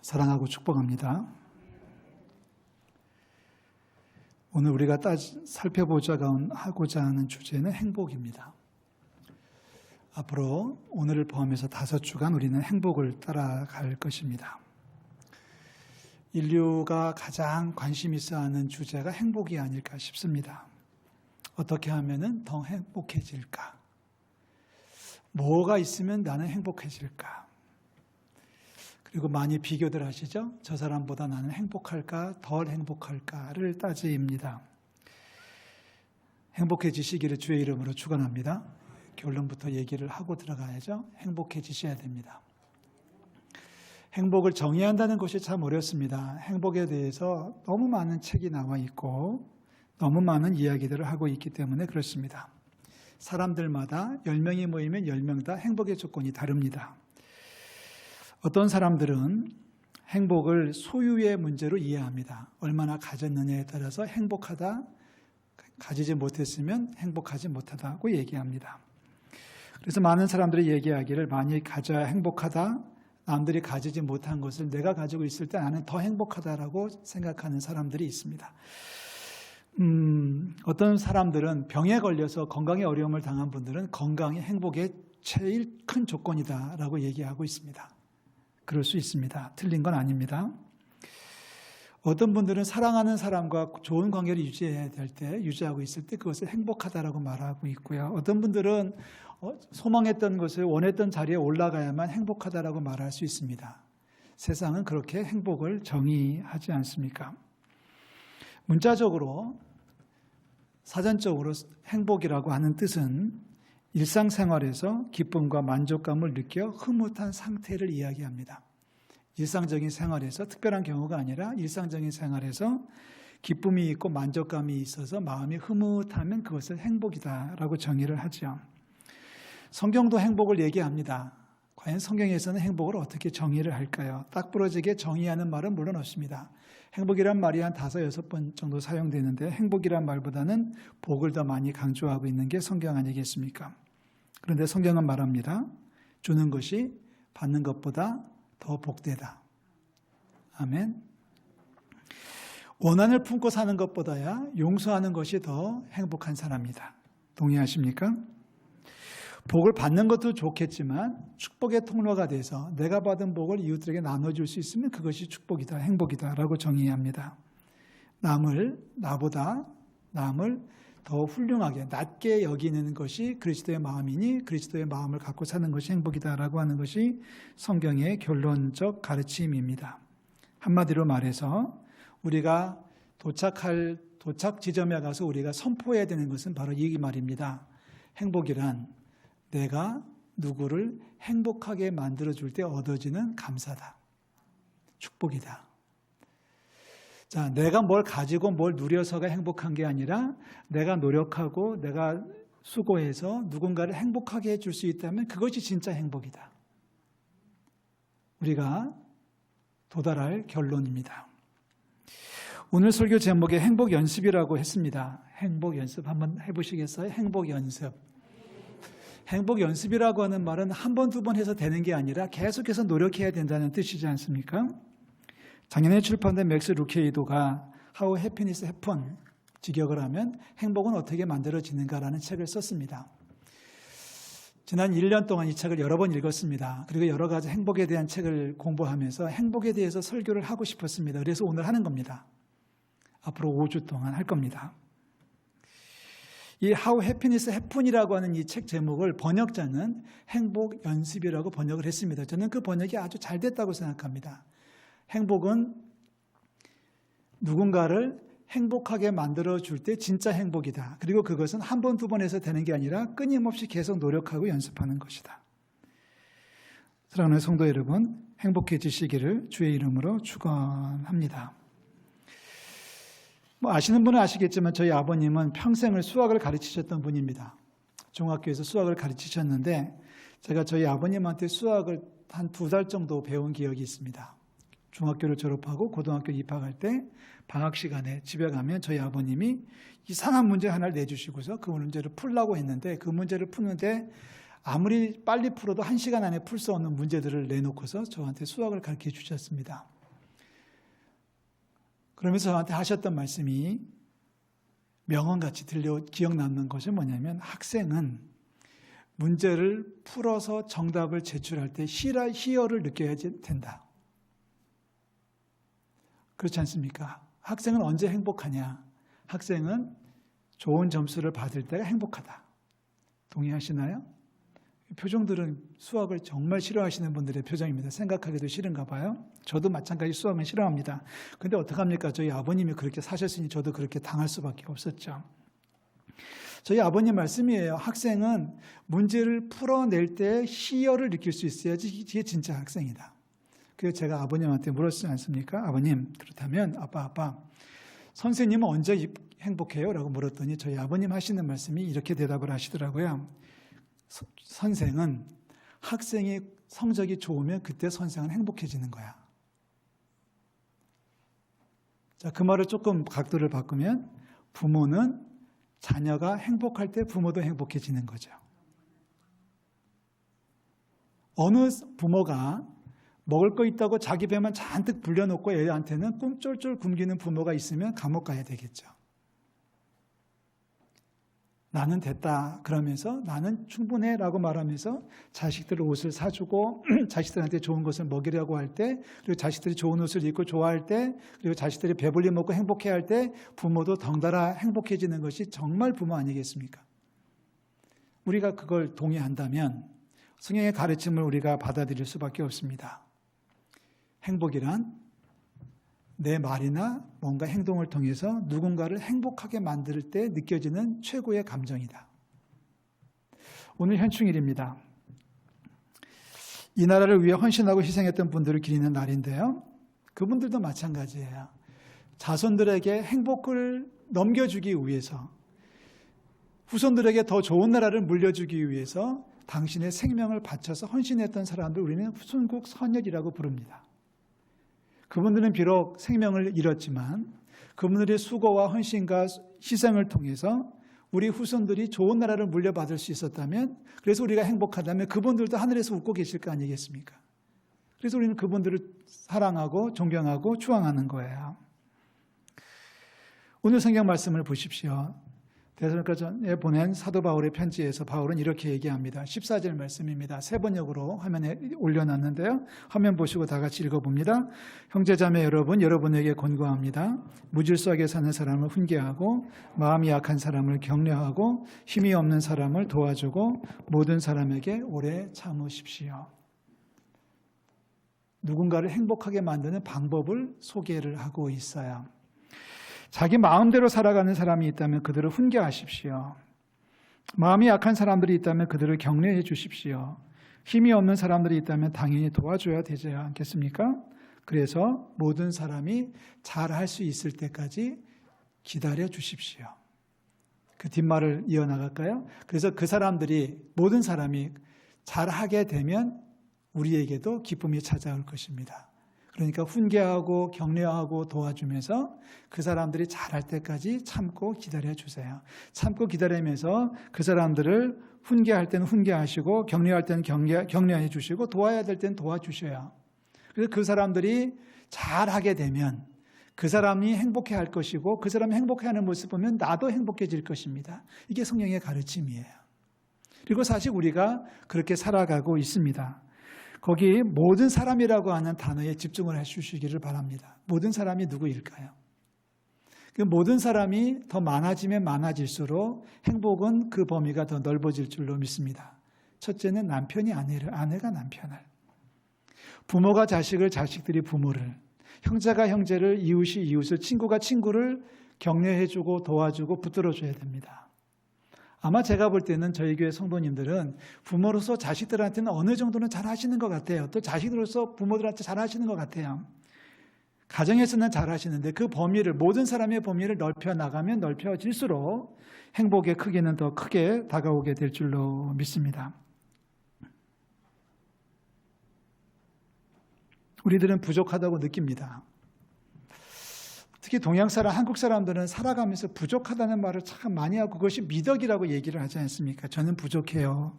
사랑하고 축복합니다. 오늘 우리가 살펴보고자 하는 주제는 행복입니다. 앞으로 오늘을 포함해서 5주간 우리는 행복을 따라갈 것입니다. 인류가 가장 관심 있어 하는 주제가 행복이 아닐까 싶습니다. 어떻게 하면 더 행복해질까? 뭐가 있으면 나는 행복해질까? 그리고 많이 비교들 하시죠? 저 사람보다 나는 행복할까? 덜 행복할까를 따집니다. 행복해지시기를 주의 이름으로 축원합니다. 결론부터 얘기를 하고 들어가야죠. 행복해지셔야 됩니다. 행복을 정의한다는 것이 참 어렵습니다. 행복에 대해서 너무 많은 책이 나와 있고 너무 많은 이야기들을 하고 있기 때문에 그렇습니다. 사람들마다 10명이 모이면 10명 다 행복의 조건이 다릅니다. 어떤 사람들은 행복을 소유의 문제로 이해합니다. 얼마나 가졌느냐에 따라서 행복하다, 가지지 못했으면 행복하지 못하다고 얘기합니다. 그래서 많은 사람들이 얘기하기를 많이 가져야 행복하다, 남들이 가지지 못한 것을 내가 가지고 있을 때 나는 더 행복하다라고 생각하는 사람들이 있습니다. 어떤 사람들은 병에 걸려서 건강에 어려움을 당한 분들은 건강이 행복의 제일 큰 조건이다라고 얘기하고 있습니다. 그럴 수 있습니다. 틀린 건 아닙니다. 어떤 분들은 사랑하는 사람과 좋은 관계를 유지하고 있을 때 그것을 행복하다라고 말하고 있고요. 어떤 분들은 소망했던 것을 원했던 자리에 올라가야만 행복하다라고 말할 수 있습니다. 세상은 그렇게 행복을 정의하지 않습니까? 문자적으로, 사전적으로 행복이라고 하는 뜻은 일상생활에서 기쁨과 만족감을 느껴 흐뭇한 상태를 이야기합니다. 일상적인 생활에서 특별한 경우가 아니라 일상적인 생활에서 기쁨이 있고 만족감이 있어서 마음이 흐뭇하면 그것을 행복이다라고 정의를 하죠. 성경도 행복을 얘기합니다. 과연 성경에서는 행복을 어떻게 정의를 할까요? 딱 부러지게 정의하는 말은 물론 없습니다. 행복이란 말이 한 5, 6번 정도 사용되는데 행복이란 말보다는 복을 더 많이 강조하고 있는 게 성경 아니겠습니까? 그런데 성경은 말합니다. 주는 것이 받는 것보다 더 복되다. 아멘. 원한을 품고 사는 것보다야 용서하는 것이 더 행복한 사람이다. 동의하십니까? 복을 받는 것도 좋겠지만 축복의 통로가 돼서 내가 받은 복을 이웃들에게 나눠줄 수 있으면 그것이 축복이다, 행복이다라고 정의합니다. 남을 더 훌륭하게 낮게 여기는 것이 그리스도의 마음이니 그리스도의 마음을 갖고 사는 것이 행복이다라고 하는 것이 성경의 결론적 가르침입니다. 한마디로 말해서 우리가 도착 지점에 가서 우리가 선포해야 되는 것은 바로 이 말입니다. 행복이란 내가 누구를 행복하게 만들어줄 때 얻어지는 감사다. 축복이다. 자, 내가 뭘 가지고 뭘 누려서가 행복한 게 아니라 내가 노력하고 내가 수고해서 누군가를 행복하게 해줄 수 있다면 그것이 진짜 행복이다. 우리가 도달할 결론입니다. 오늘 설교 제목에 행복 연습이라고 했습니다. 행복 연습 한번 해보시겠어요? 행복 연습. 행복 연습이라고 하는 말은 한 번, 2번 해서 되는 게 아니라 계속해서 노력해야 된다는 뜻이지 않습니까? 작년에 출판된 맥스 루케이도가 How Happiness Happen 직역을 하면 행복은 어떻게 만들어지는가라는 책을 썼습니다. 지난 1년 동안 이 책을 여러 번 읽었습니다. 그리고 여러 가지 행복에 대한 책을 공부하면서 행복에 대해서 설교를 하고 싶었습니다. 그래서 오늘 하는 겁니다. 앞으로 5주 동안 할 겁니다. 이 How Happiness Happen이라고 하는 이 책 제목을 번역자는 행복 연습이라고 번역을 했습니다. 저는 그 번역이 아주 잘 됐다고 생각합니다. 행복은 누군가를 행복하게 만들어줄 때 진짜 행복이다. 그리고 그것은 한 번, 2번 해서 되는 게 아니라 끊임없이 계속 노력하고 연습하는 것이다. 사랑하는 성도 여러분, 행복해지시기를 주의 이름으로 축원합니다. 아시는 분은 아시겠지만 저희 아버님은 평생을 수학을 가르치셨던 분입니다. 중학교에서 수학을 가르치셨는데 제가 저희 아버님한테 수학을 한 2달 정도 배운 기억이 있습니다. 중학교를 졸업하고 고등학교 입학할 때 방학 시간에 집에 가면 저희 아버님이 이상한 문제 하나를 내주시고서 그 문제를 풀라고 했는데 그 문제를 푸는데 아무리 빨리 풀어도 1시간 안에 풀 수 없는 문제들을 내놓고서 저한테 수학을 가르쳐 주셨습니다. 그러면서 저한테 하셨던 말씀이 명언같이 기억 남는 것이 뭐냐면, 학생은 문제를 풀어서 정답을 제출할 때 희열을 느껴야 된다. 그렇지 않습니까? 학생은 언제 행복하냐? 학생은 좋은 점수를 받을 때가 행복하다. 동의하시나요? 표정들은 수학을 정말 싫어하시는 분들의 표정입니다. 생각하기도 싫은가 봐요. 저도 마찬가지 수학은 싫어합니다. 근데 어떡합니까? 저희 아버님이 그렇게 사셨으니 저도 그렇게 당할 수밖에 없었죠. 저희 아버님 말씀이에요. 학생은 문제를 풀어낼 때 희열을 느낄 수 있어야지 이게 진짜 학생이다. 그래서 제가 아버님한테 물었지 않습니까? 아버님, 그렇다면 아빠, 선생님은 언제 행복해요? 라고 물었더니 저희 아버님 하시는 말씀이 이렇게 대답을 하시더라고요. 선생은 학생이 성적이 좋으면 그때 선생은 행복해지는 거야. 자, 그 말을 조금 각도를 바꾸면 부모는 자녀가 행복할 때 부모도 행복해지는 거죠. 어느 부모가 먹을 거 있다고 자기 배만 잔뜩 불려놓고 애한테는 꿈쫄쫄 굶기는 부모가 있으면 감옥 가야 되겠죠. 나는 됐다 그러면서 나는 충분해 라고 말하면서 자식들 옷을 사주고 자식들한테 좋은 것을 먹이려고 할 때, 그리고 자식들이 좋은 옷을 입고 좋아할 때, 그리고 자식들이 배불리 먹고 행복해할 때 부모도 덩달아 행복해지는 것이 정말 부모 아니겠습니까? 우리가 그걸 동의한다면 성경의 가르침을 우리가 받아들일 수밖에 없습니다. 행복이란 내 말이나 뭔가 행동을 통해서 누군가를 행복하게 만들 때 느껴지는 최고의 감정이다. 오늘 현충일입니다. 이 나라를 위해 헌신하고 희생했던 분들을 기리는 날인데요. 그분들도 마찬가지예요. 자손들에게 행복을 넘겨주기 위해서, 후손들에게 더 좋은 나라를 물려주기 위해서 당신의 생명을 바쳐서 헌신했던 사람들 우리는 순국 선열이라고 부릅니다. 그분들은 비록 생명을 잃었지만 그분들의 수고와 헌신과 희생을 통해서 우리 후손들이 좋은 나라를 물려받을 수 있었다면, 그래서 우리가 행복하다면 그분들도 하늘에서 웃고 계실 거 아니겠습니까? 그래서 우리는 그분들을 사랑하고 존경하고 추앙하는 거예요. 오늘 성경 말씀을 보십시오. 데살로니가전에 보낸 사도 바울의 편지에서 바울은 이렇게 얘기합니다. 14절 말씀입니다. 세 번역으로 화면에 올려놨는데요. 화면 보시고 다 같이 읽어봅니다. 형제자매 여러분, 여러분에게 권고합니다. 무질서하게 사는 사람을 훈계하고 마음이 약한 사람을 격려하고 힘이 없는 사람을 도와주고 모든 사람에게 오래 참으십시오. 누군가를 행복하게 만드는 방법을 소개를 하고 있어요. 자기 마음대로 살아가는 사람이 있다면 그들을 훈계하십시오. 마음이 약한 사람들이 있다면 그들을 격려해 주십시오. 힘이 없는 사람들이 있다면 당연히 도와줘야 되지 않겠습니까? 그래서 모든 사람이 잘할 수 있을 때까지 기다려 주십시오. 그 뒷말을 이어나갈까요? 그래서 그 사람들이, 모든 사람이 잘하게 되면 우리에게도 기쁨이 찾아올 것입니다. 그러니까 훈계하고 격려하고 도와주면서 그 사람들이 잘할 때까지 참고 기다려주세요. 참고 기다리면서 그 사람들을 훈계할 때는 훈계하시고 격려할 때는 격려해 주시고 도와야 될 때는 도와주셔요. 그래서 그 사람들이 잘하게 되면 그 사람이 행복해할 것이고 그 사람이 행복해하는 모습 보면 나도 행복해질 것입니다. 이게 성경의 가르침이에요. 그리고 사실 우리가 그렇게 살아가고 있습니다. 거기 모든 사람이라고 하는 단어에 집중을 해주시기를 바랍니다. 모든 사람이 누구일까요? 그 모든 사람이 더 많아지면 많아질수록 행복은 그 범위가 더 넓어질 줄로 믿습니다. 첫째는 남편이 아내를, 아내가 남편을, 부모가 자식을, 자식들이 부모를, 형제가 형제를, 이웃이 이웃을, 친구가 친구를 격려해주고 도와주고 붙들어줘야 됩니다. 아마 제가 볼 때는 저희 교회 성도님들은 부모로서 자식들한테는 어느 정도는 잘 하시는 것 같아요. 또 자식으로서 부모들한테 잘 하시는 것 같아요. 가정에서는 잘 하시는데 그 범위를, 모든 사람의 범위를 넓혀 나가면 넓혀질수록 행복의 크기는 더 크게 다가오게 될 줄로 믿습니다. 우리들은 부족하다고 느낍니다. 특히 동양 사람, 한국 사람들은 살아가면서 부족하다는 말을 참 많이 하고 그것이 미덕이라고 얘기를 하지 않습니까? 저는 부족해요.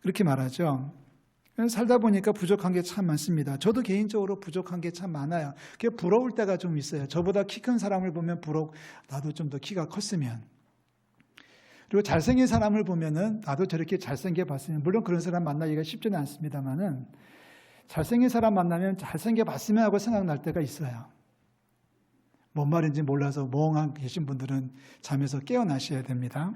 그렇게 말하죠. 살다 보니까 부족한 게 참 많습니다. 저도 개인적으로 부족한 게 참 많아요. 그게 부러울 때가 좀 있어요. 저보다 키 큰 사람을 보면 나도 좀 더 키가 컸으면. 그리고 잘생긴 사람을 보면은 나도 저렇게 잘생겨 봤으면. 물론 그런 사람 만나기가 쉽지는 않습니다만은 잘생긴 사람 만나면 잘생겨 봤으면 하고 생각날 때가 있어요. 뭔 말인지 몰라서 멍하게 계신 분들은 잠에서 깨어나셔야 됩니다.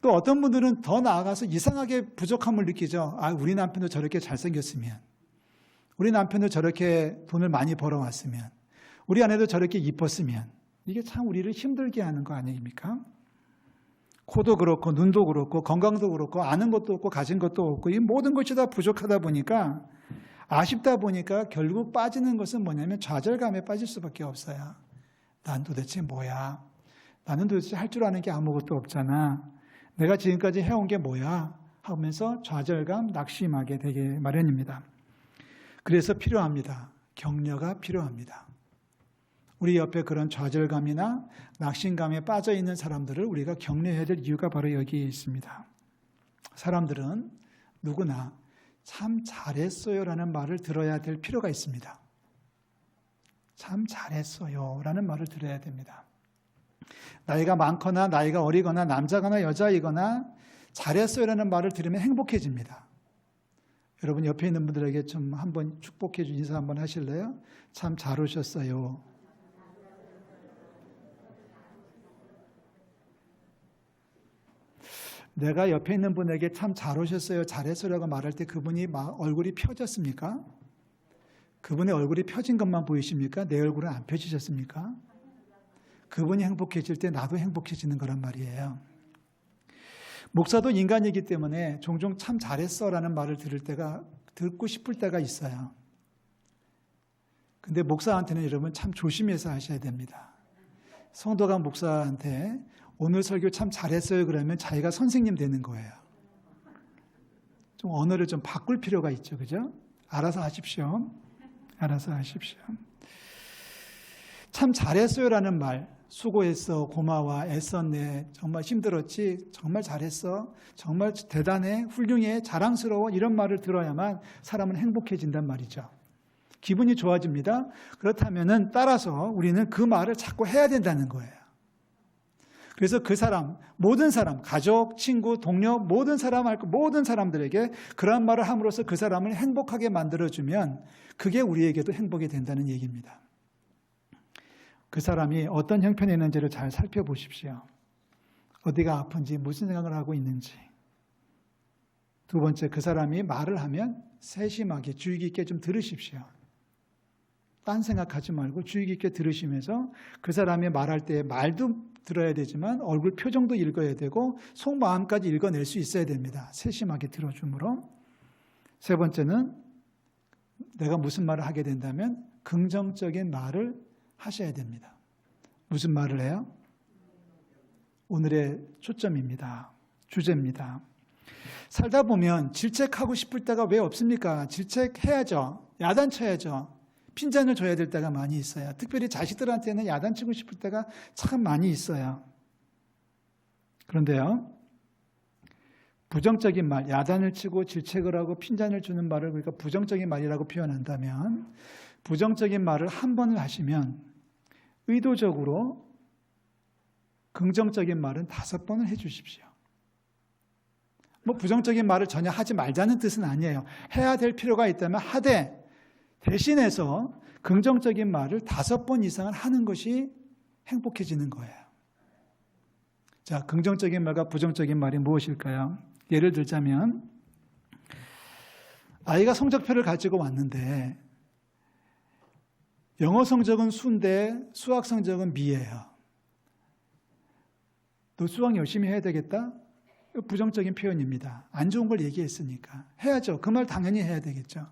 또 어떤 분들은 더 나아가서 이상하게 부족함을 느끼죠. 우리 남편도 저렇게 잘생겼으면, 우리 남편도 저렇게 돈을 많이 벌어왔으면, 우리 아내도 저렇게 이뻤으면. 이게 참 우리를 힘들게 하는 거 아닙니까? 코도 그렇고 눈도 그렇고 건강도 그렇고 아는 것도 없고 가진 것도 없고 이 모든 것이 다 부족하다 보니까 아쉽다 보니까 결국 빠지는 것은 뭐냐면 좌절감에 빠질 수밖에 없어요. 난 도대체 뭐야? 나는 도대체 할 줄 아는 게 아무것도 없잖아. 내가 지금까지 해온 게 뭐야? 하면서 좌절감, 낙심하게 되게 마련입니다. 그래서 필요합니다. 격려가 필요합니다. 우리 옆에 그런 좌절감이나 낙심감에 빠져 있는 사람들을 우리가 격려해야 될 이유가 바로 여기에 있습니다. 사람들은 누구나 참 잘했어요라는 말을 들어야 될 필요가 있습니다. 참 잘했어요라는 말을 들어야 됩니다. 나이가 많거나 나이가 어리거나 남자거나 여자이거나 잘했어요라는 말을 들으면 행복해집니다. 여러분 옆에 있는 분들에게 좀 한번 축복해 주 인사 한번 하실래요? 참 잘 오셨어요. 내가 옆에 있는 분에게 참 잘 오셨어요, 잘했어요라고 말할 때 그분이 얼굴이 펴졌습니까? 그분의 얼굴이 펴진 것만 보이십니까? 내 얼굴은 안 펴지셨습니까? 그분이 행복해질 때 나도 행복해지는 거란 말이에요. 목사도 인간이기 때문에 종종 참 잘했어라는 말을 듣고 싶을 때가 있어요. 근데 목사한테는 여러분 참 조심해서 하셔야 됩니다. 성도가 목사한테 오늘 설교 참 잘했어요 그러면 자기가 선생님 되는 거예요. 좀 언어를 좀 바꿀 필요가 있죠. 그죠? 알아서 하십시오. 알아서 하십시오. 참 잘했어요라는 말, 수고했어, 고마워, 애썼네, 정말 힘들었지, 정말 잘했어, 정말 대단해, 훌륭해, 자랑스러워 이런 말을 들어야만 사람은 행복해진단 말이죠. 기분이 좋아집니다. 그렇다면은 따라서 우리는 그 말을 자꾸 해야 된다는 거예요. 그래서 그 사람, 모든 사람, 가족, 친구, 동료, 모든 사람들에게 그러한 말을 함으로써 그 사람을 행복하게 만들어주면 그게 우리에게도 행복이 된다는 얘기입니다. 그 사람이 어떤 형편에 있는지를 잘 살펴보십시오. 어디가 아픈지, 무슨 생각을 하고 있는지. 두 번째, 그 사람이 말을 하면 세심하게 주의 깊게 좀 들으십시오. 딴 생각하지 말고 주의 깊게 들으시면서 그 사람이 말할 때 말도 들어야 되지만 얼굴 표정도 읽어야 되고 속마음까지 읽어낼 수 있어야 됩니다. 세심하게 들어주므로. 세 번째는 내가 무슨 말을 하게 된다면 긍정적인 말을 하셔야 됩니다. 무슨 말을 해요? 오늘의 초점입니다. 주제입니다. 살다 보면 질책하고 싶을 때가 왜 없습니까? 질책해야죠. 야단쳐야죠. 핀잔을 줘야 될 때가 많이 있어요. 특별히 자식들한테는 야단치고 싶을 때가 참 많이 있어요. 그런데요, 부정적인 말, 야단을 치고 질책을 하고 핀잔을 주는 말을 우리가 부정적인 말이라고 표현한다면 부정적인 말을 한 번을 하시면 의도적으로 긍정적인 말은 5번을 해주십시오. 부정적인 말을 전혀 하지 말자는 뜻은 아니에요. 해야 될 필요가 있다면 하되 대신해서 긍정적인 말을 5번 이상을 하는 것이 행복해지는 거예요. 자, 긍정적인 말과 부정적인 말이 무엇일까요? 예를 들자면 아이가 성적표를 가지고 왔는데 영어 성적은 수인데 수학 성적은 미예요. 너 수학 열심히 해야 되겠다? 부정적인 표현입니다. 안 좋은 걸 얘기했으니까. 해야죠. 그 말 당연히 해야 되겠죠.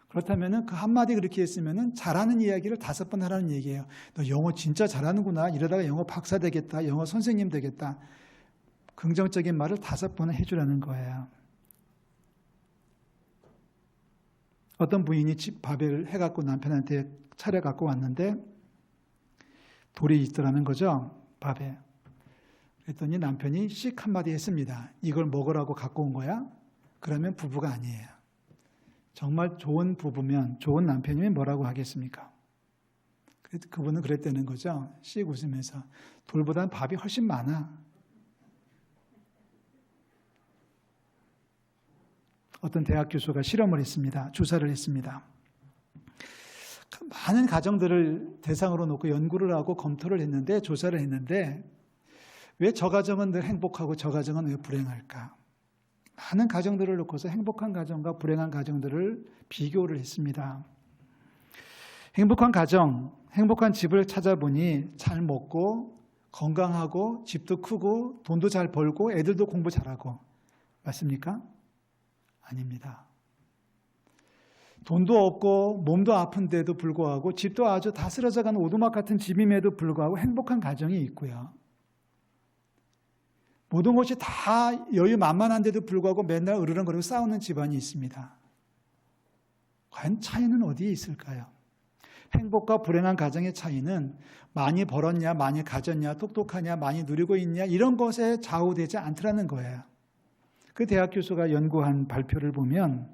그렇다면 그 한마디 그렇게 했으면 잘하는 이야기를 5번 하라는 얘기예요. 너 영어 진짜 잘하는구나. 이러다가 영어 박사 되겠다. 영어 선생님 되겠다. 긍정적인 말을 5번을 해주라는 거예요. 어떤 부인이 집 밥을 해갖고 남편한테 차려갖고 왔는데 돌이 있더라는 거죠. 밥에. 그랬더니 남편이 씩 한마디 했습니다. 이걸 먹으라고 갖고 온 거야? 그러면 부부가 아니에요. 정말 좋은 부부면, 좋은 남편이면 뭐라고 하겠습니까? 그분은 그랬다는 거죠. 씩 웃으면서. 돌보다는 밥이 훨씬 많아. 어떤 대학 교수가 실험을 했습니다. 조사를 했습니다. 많은 가정들을 대상으로 놓고 연구를 하고 검토를 했는데, 조사를 했는데, 왜 저 가정은 늘 행복하고 저 가정은 왜 불행할까? 많은 가정들을 놓고서 행복한 가정과 불행한 가정들을 비교를 했습니다. 행복한 가정, 행복한 집을 찾아보니 잘 먹고 건강하고 집도 크고 돈도 잘 벌고 애들도 공부 잘하고, 맞습니까? 아닙니다. 돈도 없고 몸도 아픈데도 불구하고 집도 아주 다 쓰러져가는 오두막 같은 집임에도 불구하고 행복한 가정이 있고요. 모든 것이 다 여유 만만한데도 불구하고 맨날 으르렁거리고 싸우는 집안이 있습니다. 과연 차이는 어디에 있을까요? 행복과 불행한 가정의 차이는 많이 벌었냐, 많이 가졌냐, 똑똑하냐, 많이 누리고 있냐, 이런 것에 좌우되지 않더라는 거예요. 그 대학 교수가 연구한 발표를 보면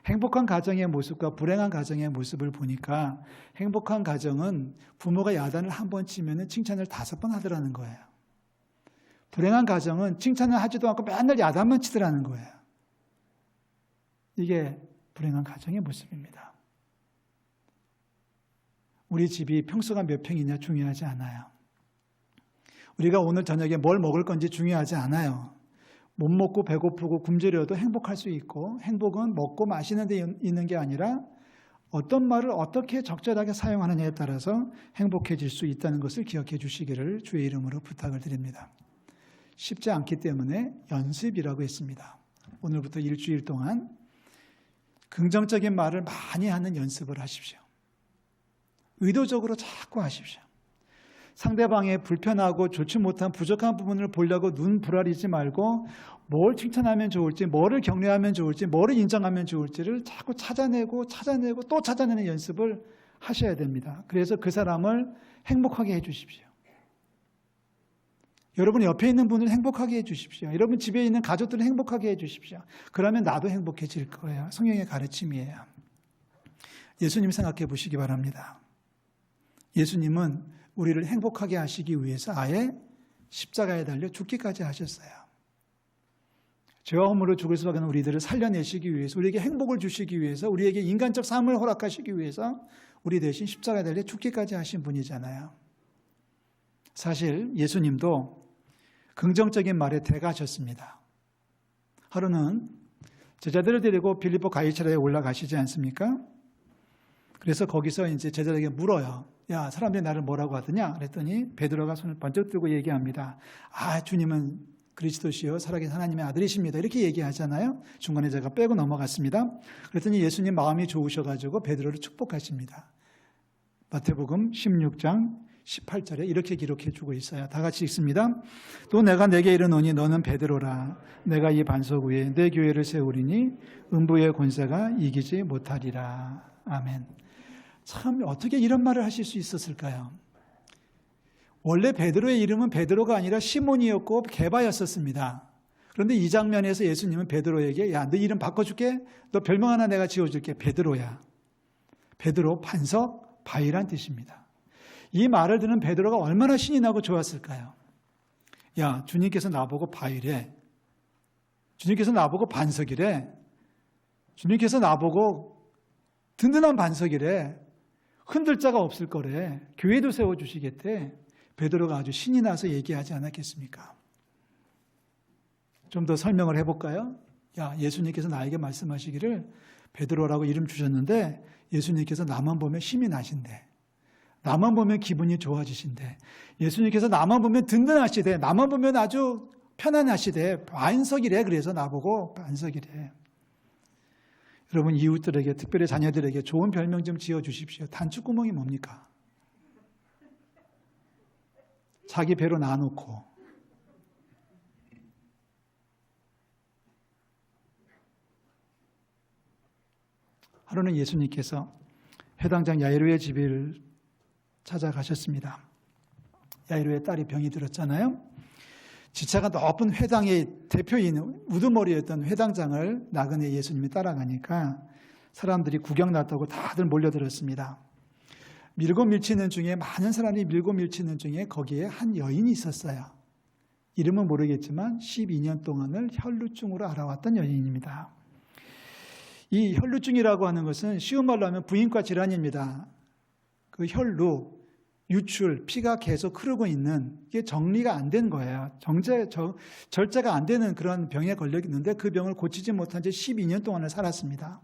행복한 가정의 모습과 불행한 가정의 모습을 보니까 행복한 가정은 부모가 야단을 한 번 치면 칭찬을 5번 하더라는 거예요. 불행한 가정은 칭찬을 하지도 않고 맨날 야단만 치더라는 거예요. 이게 불행한 가정의 모습입니다. 우리 집이 평수가 몇 평이냐 중요하지 않아요. 우리가 오늘 저녁에 뭘 먹을 건지 중요하지 않아요. 못 먹고 배고프고 굶주려도 행복할 수 있고, 행복은 먹고 마시는 데 있는 게 아니라 어떤 말을 어떻게 적절하게 사용하느냐에 따라서 행복해질 수 있다는 것을 기억해 주시기를 주의 이름으로 부탁을 드립니다. 쉽지 않기 때문에 연습이라고 했습니다. 오늘부터 일주일 동안 긍정적인 말을 많이 하는 연습을 하십시오. 의도적으로 자꾸 하십시오. 상대방의 불편하고 좋지 못한 부족한 부분을 보려고 눈 부라리지 말고 뭘 칭찬하면 좋을지, 뭐를 격려하면 좋을지, 뭐를 인정하면 좋을지를 자꾸 찾아내고 또 찾아내는 연습을 하셔야 됩니다. 그래서 그 사람을 행복하게 해 주십시오. 여러분 옆에 있는 분을 행복하게 해 주십시오. 여러분 집에 있는 가족들을 행복하게 해 주십시오. 그러면 나도 행복해질 거예요. 성경의 가르침이에요. 예수님 생각해 보시기 바랍니다. 예수님은 우리를 행복하게 하시기 위해서 아예 십자가에 달려 죽기까지 하셨어요. 죄와 허물로 죽을 수밖에 없는 우리들을 살려내시기 위해서, 우리에게 행복을 주시기 위해서, 우리에게 인간적 삶을 허락하시기 위해서 우리 대신 십자가에 달려 죽기까지 하신 분이잖아요. 사실 예수님도 긍정적인 말에 대가하셨습니다. 하루는 제자들을 데리고 빌립보 가이사랴에 올라가시지 않습니까? 그래서 거기서 이제 제자들에게 물어요. 야, 사람들이 나를 뭐라고 하더냐? 그랬더니 베드로가 손을 번쩍 들고 얘기합니다. 아, 주님은 그리스도시요 살아계신 하나님의 아들이십니다. 이렇게 얘기하잖아요. 중간에 제가 빼고 넘어갔습니다. 그랬더니 예수님 마음이 좋으셔가지고 베드로를 축복하십니다. 마태복음 16장 18절에 이렇게 기록해 주고 있어요. 다 같이 읽습니다. 또 내가 내게 이르노니 너는 베드로라. 내가 이 반석 위에 내 교회를 세우리니 음부의 권세가 이기지 못하리라. 아멘. 참 어떻게 이런 말을 하실 수 있었을까요? 원래 베드로의 이름은 베드로가 아니라 시몬이었고 게바였었습니다. 그런데 이 장면에서 예수님은 베드로에게 야, 너 이름 바꿔줄게. 너 별명 하나 내가 지어줄게. 베드로야. 베드로, 반석, 바위란 뜻입니다. 이 말을 듣는 베드로가 얼마나 신이 나고 좋았을까요? 야, 주님께서 나보고 바위래. 주님께서 나보고 반석이래. 주님께서 나보고 든든한 반석이래. 흔들 자가 없을 거래. 교회도 세워주시겠대. 베드로가 아주 신이 나서 얘기하지 않았겠습니까? 좀 더 설명을 해볼까요? 야, 예수님께서 나에게 말씀하시기를 베드로라고 이름 주셨는데 예수님께서 나만 보면 힘이 나신대. 나만 보면 기분이 좋아지신대. 예수님께서 나만 보면 든든하시대. 나만 보면 아주 편안하시대. 반석이래. 그래서 나보고 반석이래. 여러분 이웃들에게, 특별히 자녀들에게 좋은 별명 좀 지어주십시오. 단추구멍이 뭡니까? 자기 배로 놔놓고. 하루는 예수님께서 회당장 야이로의 집을 찾아가셨습니다. 야이로의 딸이 병이 들었잖아요. 지체가 높은 회당의 대표인 우두머리였던 회당장을 나그네 예수님이 따라가니까 사람들이 구경 났다고 다들 몰려들었습니다. 밀고 밀치는 중에, 많은 사람이 밀고 밀치는 중에 거기에 한 여인이 있었어요. 이름은 모르겠지만 12년 동안을 혈루증으로 알아왔던 여인입니다. 이 혈루증이라고 하는 것은 쉬운 말로 하면 부인과 질환입니다. 그 혈루, 유출, 피가 계속 흐르고 있는, 이게 정리가 안 된 거예요. 절제가 안 되는 그런 병에 걸렸는데 그 병을 고치지 못한 채 12년 동안을 살았습니다.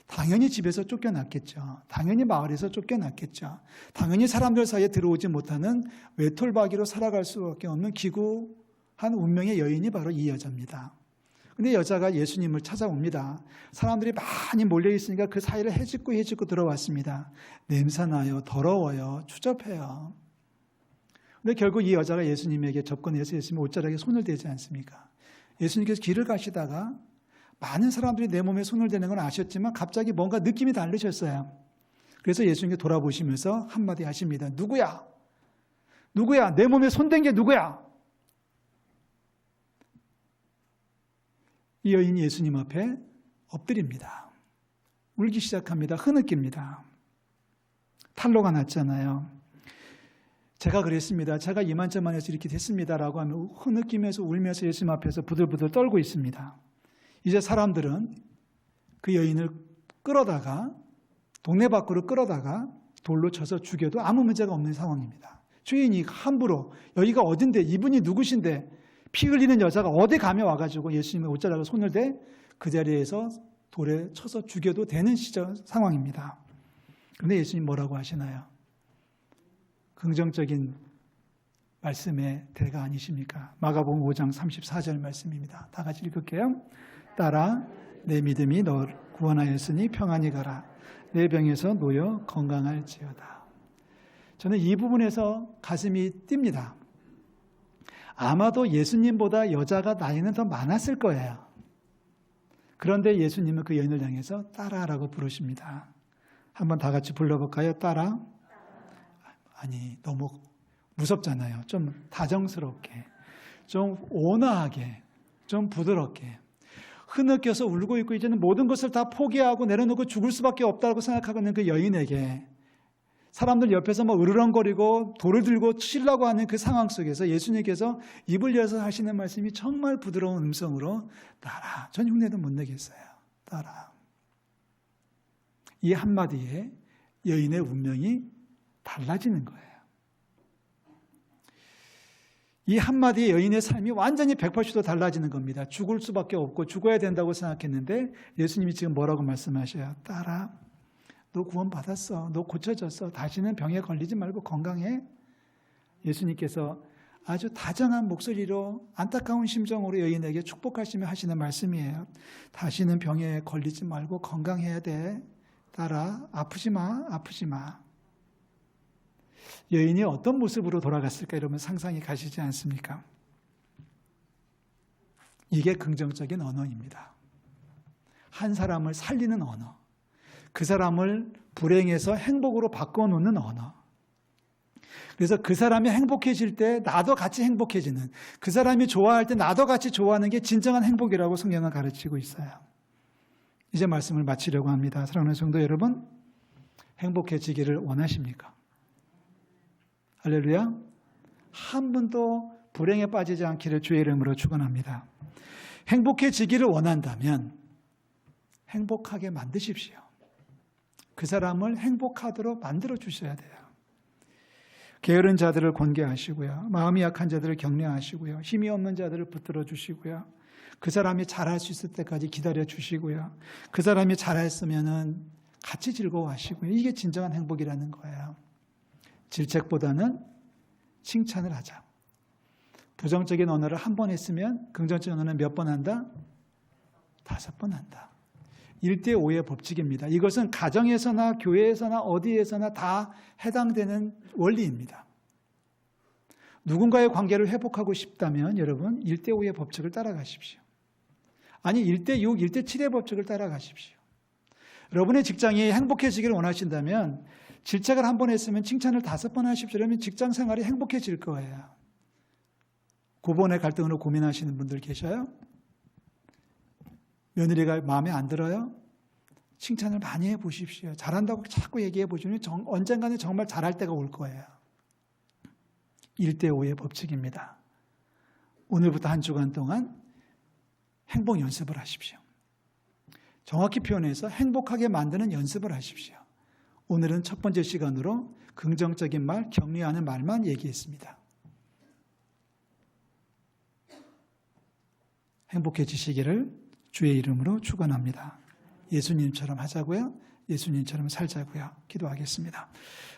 당연히 집에서 쫓겨났겠죠. 당연히 마을에서 쫓겨났겠죠. 당연히 사람들 사이에 들어오지 못하는 외톨박이로 살아갈 수밖에 없는 기구한 운명의 여인이 바로 이 여자입니다. 근데 여자가 예수님을 찾아옵니다. 사람들이 많이 몰려있으니까 그 사이를 헤집고 들어왔습니다. 냄새나요, 더러워요, 추접해요. 근데 결국 이 여자가 예수님에게 접근해서 예수님 옷자락에 손을 대지 않습니까? 예수님께서 길을 가시다가 많은 사람들이 내 몸에 손을 대는 건 아셨지만 갑자기 뭔가 느낌이 다르셨어요. 그래서 예수님께 돌아보시면서 한마디 하십니다. 누구야? 누구야? 내 몸에 손댄 게 누구야? 이 여인이 예수님 앞에 엎드립니다. 울기 시작합니다. 흐느낍니다. 탈로가 났잖아요. 제가 그랬습니다. 제가 이만저만해서 이렇게 됐습니다라고 하면 흐느끼면서 울면서 예수님 앞에서 부들부들 떨고 있습니다. 이제 사람들은 그 여인을 끌어다가 동네 밖으로 끌어다가 돌로 쳐서 죽여도 아무 문제가 없는 상황입니다. 주인이 함부로 여기가 어딘데, 이분이 누구신데, 피 흘리는 여자가 어디 가며 와가지고 예수님의 옷자락에 손을 대 그 자리에서 돌에 쳐서 죽여도 되는 상황입니다. 그런데 예수님 뭐라고 하시나요? 긍정적인 말씀의 대가 아니십니까? 마가복음 5장 34절 말씀입니다. 다 같이 읽을게요. 따라 내 믿음이 너를 구원하였으니 평안히 가라. 내 병에서 놓여 건강할지어다. 저는 이 부분에서 가슴이 뜁니다. 아마도 예수님보다 여자가 나이는 더 많았을 거예요. 그런데 예수님은 그 여인을 향해서 따라라고 부르십니다. 한번 다 같이 불러볼까요? 따라. 아니, 너무 무섭잖아요. 좀 다정스럽게, 좀 온화하게, 좀 부드럽게. 흐느껴서 울고 있고 이제는 모든 것을 다 포기하고 내려놓고 죽을 수밖에 없다고 생각하고 있는 그 여인에게 사람들 옆에서 막 으르렁거리고 돌을 들고 치려고 하는 그 상황 속에서 예수님께서 입을 열어서 하시는 말씀이 정말 부드러운 음성으로 따라. 전 흉내도 못 내겠어요. 따라. 이 한마디에 여인의 운명이 달라지는 거예요. 이 한마디에 여인의 삶이 완전히 180도 달라지는 겁니다. 죽을 수밖에 없고 죽어야 된다고 생각했는데 예수님이 지금 뭐라고 말씀하셔요? 따라. 너 구원받았어. 너 고쳐졌어. 다시는 병에 걸리지 말고 건강해. 예수님께서 아주 다정한 목소리로 안타까운 심정으로 여인에게 축복하시며 하시는 말씀이에요. 다시는 병에 걸리지 말고 건강해야 돼. 따라. 아프지 마. 아프지 마. 여인이 어떤 모습으로 돌아갔을까 여러분 상상이 가시지 않습니까? 이게 긍정적인 언어입니다. 한 사람을 살리는 언어. 그 사람을 불행에서 행복으로 바꿔놓는 언어. 그래서 그 사람이 행복해질 때 나도 같이 행복해지는, 그 사람이 좋아할 때 나도 같이 좋아하는 게 진정한 행복이라고 성경은 가르치고 있어요. 이제 말씀을 마치려고 합니다. 사랑하는 성도 여러분, 행복해지기를 원하십니까? 할렐루야. 한 분도 불행에 빠지지 않기를 주의 이름으로 축원합니다. 행복해지기를 원한다면 행복하게 만드십시오. 그 사람을 행복하도록 만들어 주셔야 돼요. 게으른 자들을 권계하시고요. 마음이 약한 자들을 격려하시고요. 힘이 없는 자들을 붙들어 주시고요. 그 사람이 잘할 수 있을 때까지 기다려 주시고요. 그 사람이 잘했으면은 같이 즐거워하시고요. 이게 진정한 행복이라는 거예요. 질책보다는 칭찬을 하자. 부정적인 언어를 한 번 했으면 긍정적인 언어는 몇 번 한다? 5번 한다. 1대5의 법칙입니다. 이것은 가정에서나 교회에서나 어디에서나 다 해당되는 원리입니다. 누군가의 관계를 회복하고 싶다면 여러분 1대5의 법칙을 따라가십시오. 아니 1대6, 1대7의 법칙을 따라가십시오. 여러분의 직장이 행복해지기를 원하신다면 질책을 한 번 했으면 칭찬을 5번 하십시오. 그러면 직장 생활이 행복해질 거예요. 고번의 갈등으로 고민하시는 분들 계셔요? 며느리가 마음에 안 들어요? 칭찬을 많이 해보십시오. 잘한다고 자꾸 얘기해 보시면 언젠가는 정말 잘할 때가 올 거예요. 1대5의 법칙입니다. 오늘부터 한 주간 동안 행복 연습을 하십시오. 정확히 표현해서 행복하게 만드는 연습을 하십시오. 오늘은 첫 번째 시간으로 긍정적인 말, 격려하는 말만 얘기했습니다. 행복해지시기를 주의 이름으로 축원합니다. 예수님처럼 하자고요. 예수님처럼 살자고요. 기도하겠습니다.